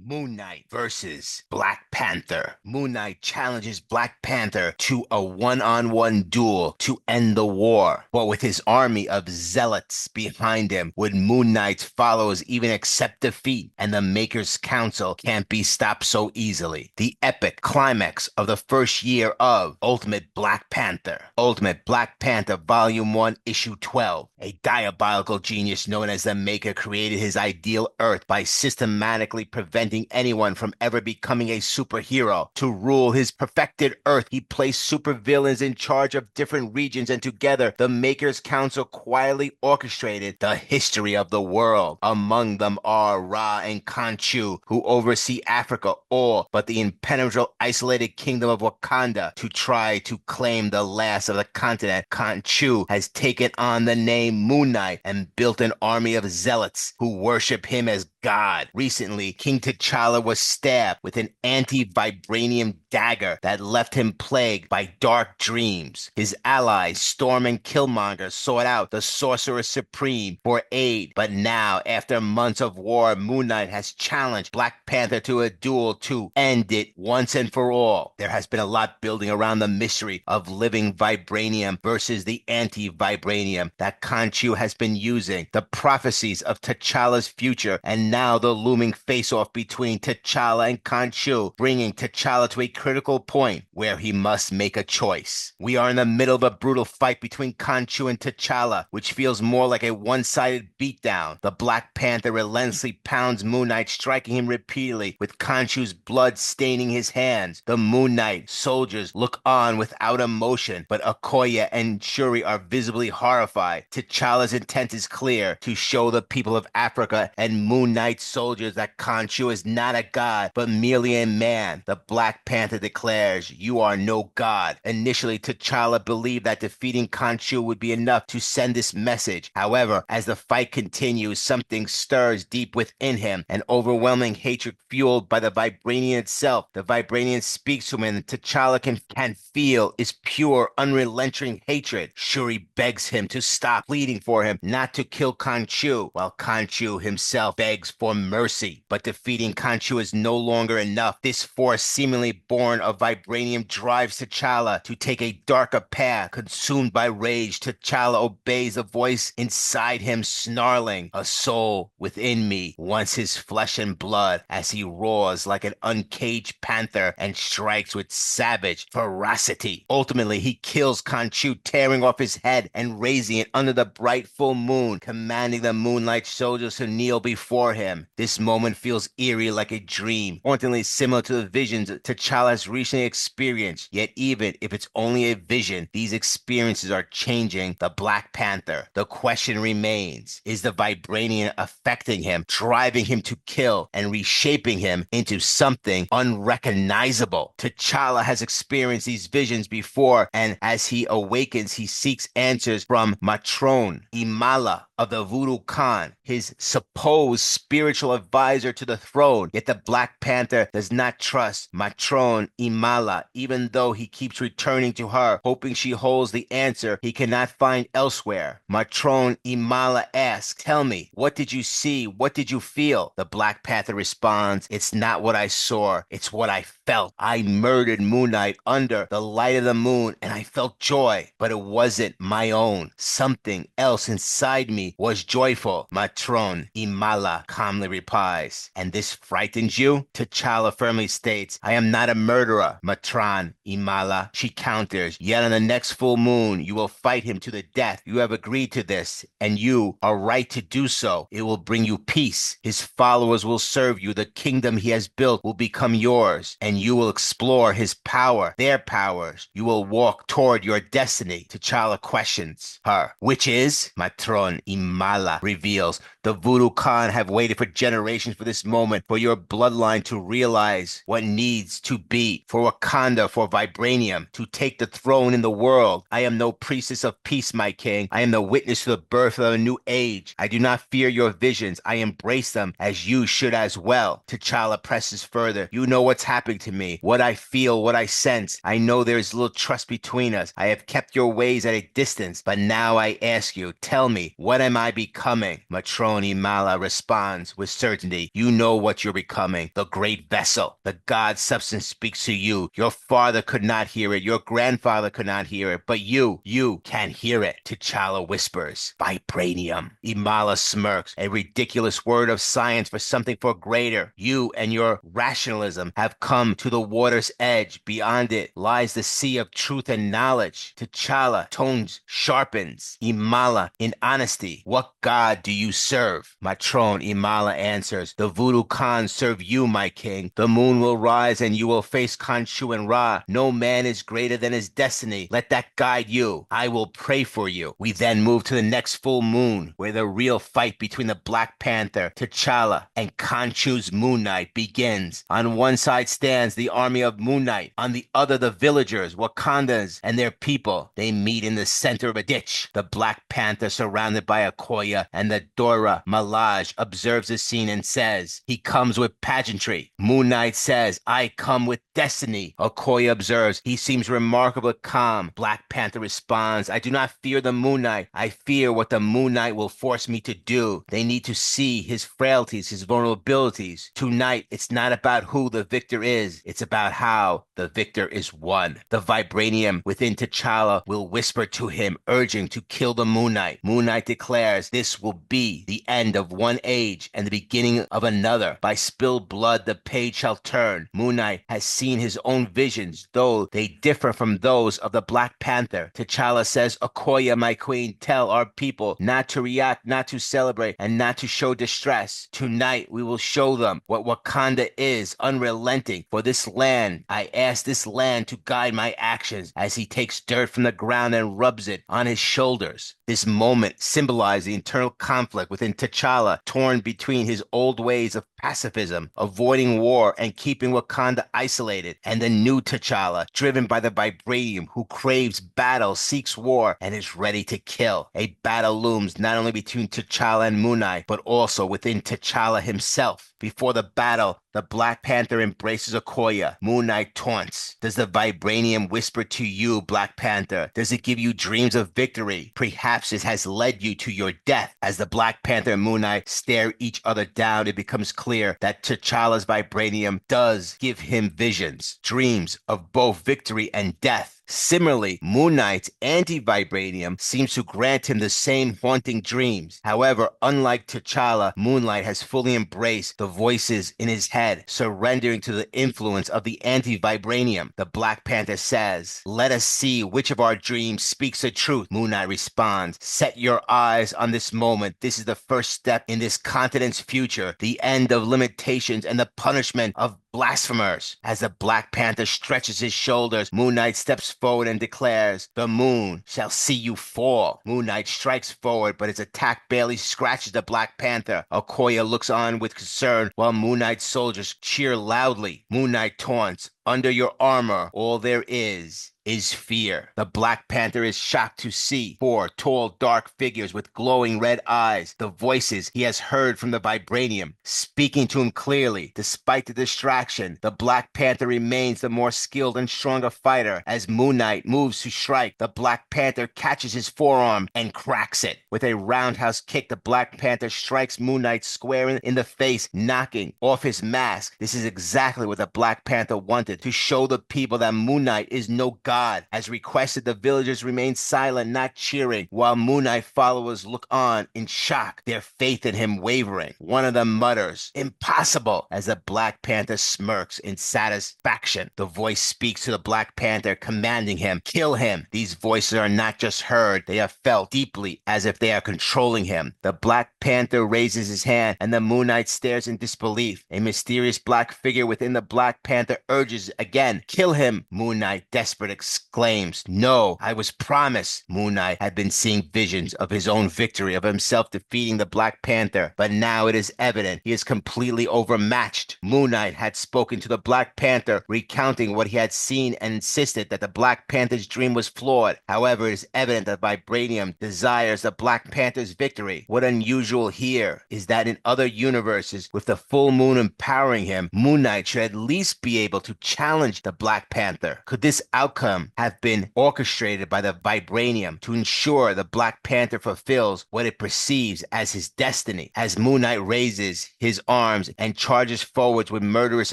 Moon Knight versus Black Panther. Moon Knight challenges Black Panther to a one-on-one duel to end the war. But with his army of zealots behind him, would Moon Knight's followers even accept defeat? And the Maker's Council can't be stopped so easily. The epic climax of the first year of Ultimate Black Panther. Ultimate Black Panther Volume 1, Issue 12. A diabolical genius known as the Maker created his ideal Earth by systematically preventing anyone from ever becoming a superhero. To rule his perfected Earth, he placed supervillains in charge of different regions, and together the Maker's Council quietly orchestrated the history of the world. Among them are Ra and Khonshu, who oversee Africa, all but the impenetrable isolated kingdom of Wakanda. To try to claim the last of the continent, Khonshu has taken on the name Moon Knight and built an army of zealots who worship him as God. Recently, King T'Challa was stabbed with an anti-vibranium dagger that left him plagued by dark dreams. His allies, Storm and Killmonger, sought out the Sorcerer Supreme for aid, but now, after months of war, Moon Knight has challenged Black Panther to a duel to end it once and for all. There has been a lot building around the mystery of living vibranium versus the anti-vibranium that Khonshu has been using, the prophecies of T'Challa's future, and now the looming face-off between T'Challa and Khonshu, bringing T'Challa to a critical point where he must make a choice. We are in the middle of a brutal fight between Khonshu and T'Challa, which feels more like a one-sided beatdown. The Black Panther relentlessly pounds Moon Knight, striking him repeatedly, with Khonshu's blood staining his hands. The Moon Knight soldiers look on without emotion, but Okoye and Shuri are visibly horrified. T'Challa's intent is clear: to show the people of Africa and Moon Knight soldiers that Khonshu is not a god, but merely a man. The Black Panther declares, "You are no god." Initially, T'Challa believed that defeating Khonshu would be enough to send this message. However, as the fight continues, something stirs deep within him, an overwhelming hatred fueled by the Vibranium itself. The Vibranium speaks to him, and T'Challa can feel is pure, unrelenting hatred. Shuri begs him to stop, pleading for him not to kill Khonshu, while Khonshu himself begs for mercy. But defeating Khonshu is no longer enough. This force, seemingly born of vibranium, drives T'Challa to take a darker path. Consumed by rage, T'Challa obeys a voice inside him, snarling, "A soul within me wants his flesh and blood," as he roars like an uncaged panther and strikes with savage ferocity. Ultimately, he kills Khonshu, tearing off his head and raising it under the bright full moon, commanding the Moonlight soldiers to kneel before him. This moment feels eerie, like a dream, hauntingly similar to the visions T'Challa has recently experienced. Yet even if it's only a vision, these experiences are changing the Black Panther. The question remains: is the Vibranium affecting him, driving him to kill, and reshaping him into something unrecognizable? T'Challa has experienced these visions before, and as he awakens, he seeks answers from Matron Imala of the Vodu-Khan, his supposed spiritual advisor to the throne. Yet the Black Panther does not trust Matron Imala, even though he keeps returning to her, hoping she holds the answer he cannot find elsewhere. Matron Imala asks, "Tell me, what did you see? What did you feel?" The Black Panther responds, "It's not what I saw, it's what I felt. I murdered Moon Knight under the light of the moon, and I felt joy, but it wasn't my own. Something else inside me was joyful." Matron Imala calmly replies, "And this frightens you?" T'Challa firmly states, "I am not a murderer, Matron Imala." She counters, "Yet on the next full moon, you will fight him to the death. You have agreed to this, and you are right to do so. It will bring you peace. His followers will serve you. The kingdom he has built will become yours, and you will explore his power, their powers. You will walk toward your destiny." T'Challa questions her, "Which is?" Matron Imala reveals, "The Vodu-Khan have waited for generations for this moment, for your bloodline to realize what needs to be, for Wakanda, for Vibranium, to take the throne in the world. I am no priestess of peace, my king. I am the witness to the birth of a new age. I do not fear your visions. I embrace them, as you should as well." T'Challa presses further, "You know what's happening to me, what I feel, what I sense. I know there is little trust between us. I have kept your ways at a distance, but now I ask you, tell me, what am I becoming? Matrone Mala responds with certainty. You know what you're becoming. The great vessel. The God substance speaks to you. Your father could not hear it. Your grandfather could not hear it. But you can hear it. T'Challa whispers. Vibranium. Imala smirks. A ridiculous word of science for something for greater. You and your rationalism have come to the water's edge. Beyond it lies the sea of truth and knowledge. T'Challa, tones sharpens. Imala, in honesty, what God do you serve? Matron Imala answers, the Vodu-Khan serve you, my king. The moon will rise and you will face Khonshu and Ra. No man is greater than his destiny. Let that guide you. I will pray for you. We then move to the next full moon, where the real fight between the Black Panther, T'Challa, and Khonshu's Moon Knight begins. On one side stands the army of Moon Knight. On the other, the villagers, Wakandans, and their people. They meet in the center of a ditch. The Black Panther, surrounded by Okoye, and the Dora Milaje, observes the scene and says, he comes with pageantry. Moon Knight says, I come with destiny. Okoye observes, he seems remarkably calm. Black Panther responds, I do not fear the Moon Knight. I fear what the Moon Knight will force me to do. They need to see his frailties, his vulnerabilities. Tonight, it's not about who the victor is. It's about how the victor is won. The Vibranium within T'Challa will whisper to him, urging to kill the Moon Knight. Moon Knight declares this will be the end of one age and the beginning of another. By spilled blood, the page shall turn. Moon Knight has seen his own visions, though they differ from those of the Black Panther. T'Challa says, Okoye, my queen, tell our people not to react, not to celebrate, and not to show distress. Tonight, we will show them what Wakanda is, unrelenting. For this land, I ask this land to guide my actions, as he takes dirt from the ground and rubs it on his shoulders. This moment symbolized the internal conflict within T'Challa, torn between his old ways of pacifism, avoiding war, and keeping Wakanda isolated, and the new T'Challa, driven by the Vibranium, who craves battle, seeks war, and is ready to kill. A battle looms not only between T'Challa and Moon Knight, but also within T'Challa himself. Before the battle, the Black Panther embraces Okoye. Moon Knight taunts. Does the Vibranium whisper to you, Black Panther? Does it give you dreams of victory? Perhaps it has led you to your death. As the Black Panther and Moon Knight stare each other down, it becomes clear that T'Challa's Vibranium does give him visions, dreams of both victory and death. Similarly, Moon Knight's anti-vibranium seems to grant him the same haunting dreams. However, unlike T'Challa, Moon Knight has fully embraced the voices in his head, surrendering to the influence of the anti-vibranium. The Black Panther says, let us see which of our dreams speaks the truth. Moon Knight responds, set your eyes on this moment. This is the first step in this continent's future, the end of limitations and the punishment of blasphemers. As the Black Panther stretches his shoulders, Moon Knight steps forward and declares, the moon shall see you fall. Moon Knight strikes forward, but his attack barely scratches the Black Panther. Okoye looks on with concern while Moon Knight's soldiers cheer loudly. Moon Knight taunts, under your armor, all there is fear. The Black Panther is shocked to see four tall, dark figures with glowing red eyes, the voices he has heard from the Vibranium, speaking to him clearly. Despite the distraction, the Black Panther remains the more skilled and stronger fighter. As Moon Knight moves to strike, the Black Panther catches his forearm and cracks it. With a roundhouse kick, the Black Panther strikes Moon Knight square in the face, knocking off his mask. This is exactly what the Black Panther wanted, to show the people that Moon Knight is no god. As requested, the villagers remain silent, not cheering, while Moon Knight followers look on in shock, their faith in him wavering. One of them mutters, impossible, as the Black Panther smirks in satisfaction. The voice speaks to the Black Panther, commanding him, kill him. These voices are not just heard, they are felt deeply, as if they are controlling him. The Black Panther raises his hand, and the Moon Knight stares in disbelief. A mysterious black figure within the Black Panther urges again, kill him. Moon Knight, desperate, exclaims, no, I was promised. Moon Knight had been seeing visions of his own victory, of himself defeating the Black Panther, but now it is evident he is completely overmatched. Moon Knight had spoken to the Black Panther, recounting what he had seen, and insisted that the Black Panther's dream was flawed. However, it is evident that Vibranium desires the Black Panther's victory. What unusual here is that in other universes, with the full moon empowering him, Moon Knight should at least be able to challenge the Black Panther? Could this outcome have been orchestrated by the Vibranium to ensure the Black Panther fulfills what it perceives as his destiny? As Moon Knight raises his arms and charges forwards with murderous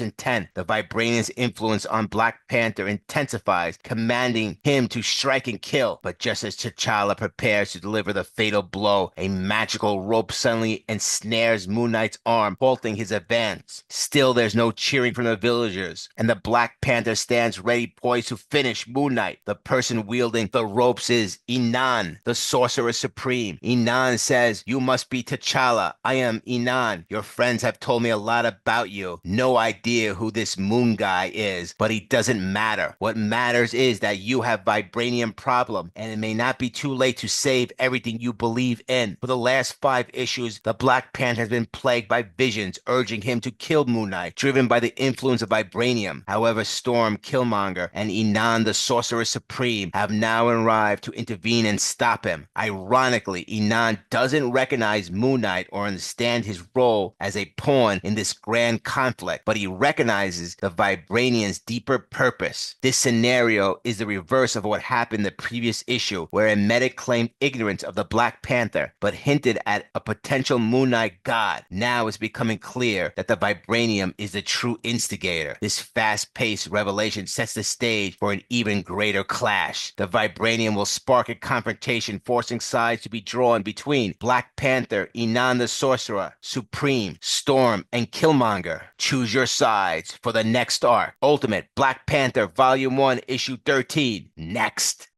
intent, the Vibranium's influence on Black Panther intensifies, commanding him to strike and kill. But just as T'Challa prepares to deliver the fatal blow, a magical rope suddenly ensnares Moon Knight's arm, halting his advance. Still, there's no cheering from the villagers, and the Black Panther stands ready, poised to finish Moon Knight. The person wielding the ropes is Enan, the Sorcerer Supreme. Enan says, "You must be T'Challa. I am Enan. Your friends have told me a lot about you. No idea who this Moon guy is, but he doesn't matter. What matters is that you have Vibranium problem, and it may not be too late to save everything you believe in." For the last 5 issues, the Black Panther has been plagued by visions urging him to kill Moon Knight, driven by the influence of Vibranium. However, Storm, Killmonger, and Enan the Sorcerer Supreme have now arrived to intervene and stop him. Ironically, Enan doesn't recognize Moon Knight or understand his role as a pawn in this grand conflict, but he recognizes the Vibranium's deeper purpose. This scenario is the reverse of what happened in the previous issue, where a medic claimed ignorance of the Black Panther, but hinted at a potential Moon Knight god. Now it's becoming clear that the Vibranium is the true instigator. This fast-paced revelation sets the stage for an even greater clash. The Vibranium will spark a confrontation, forcing sides to be drawn between Black Panther, Enan the Sorcerer Supreme, Storm, and Killmonger. Choose your sides for the next arc. Ultimate Black Panther Volume 1, Issue 13. Next.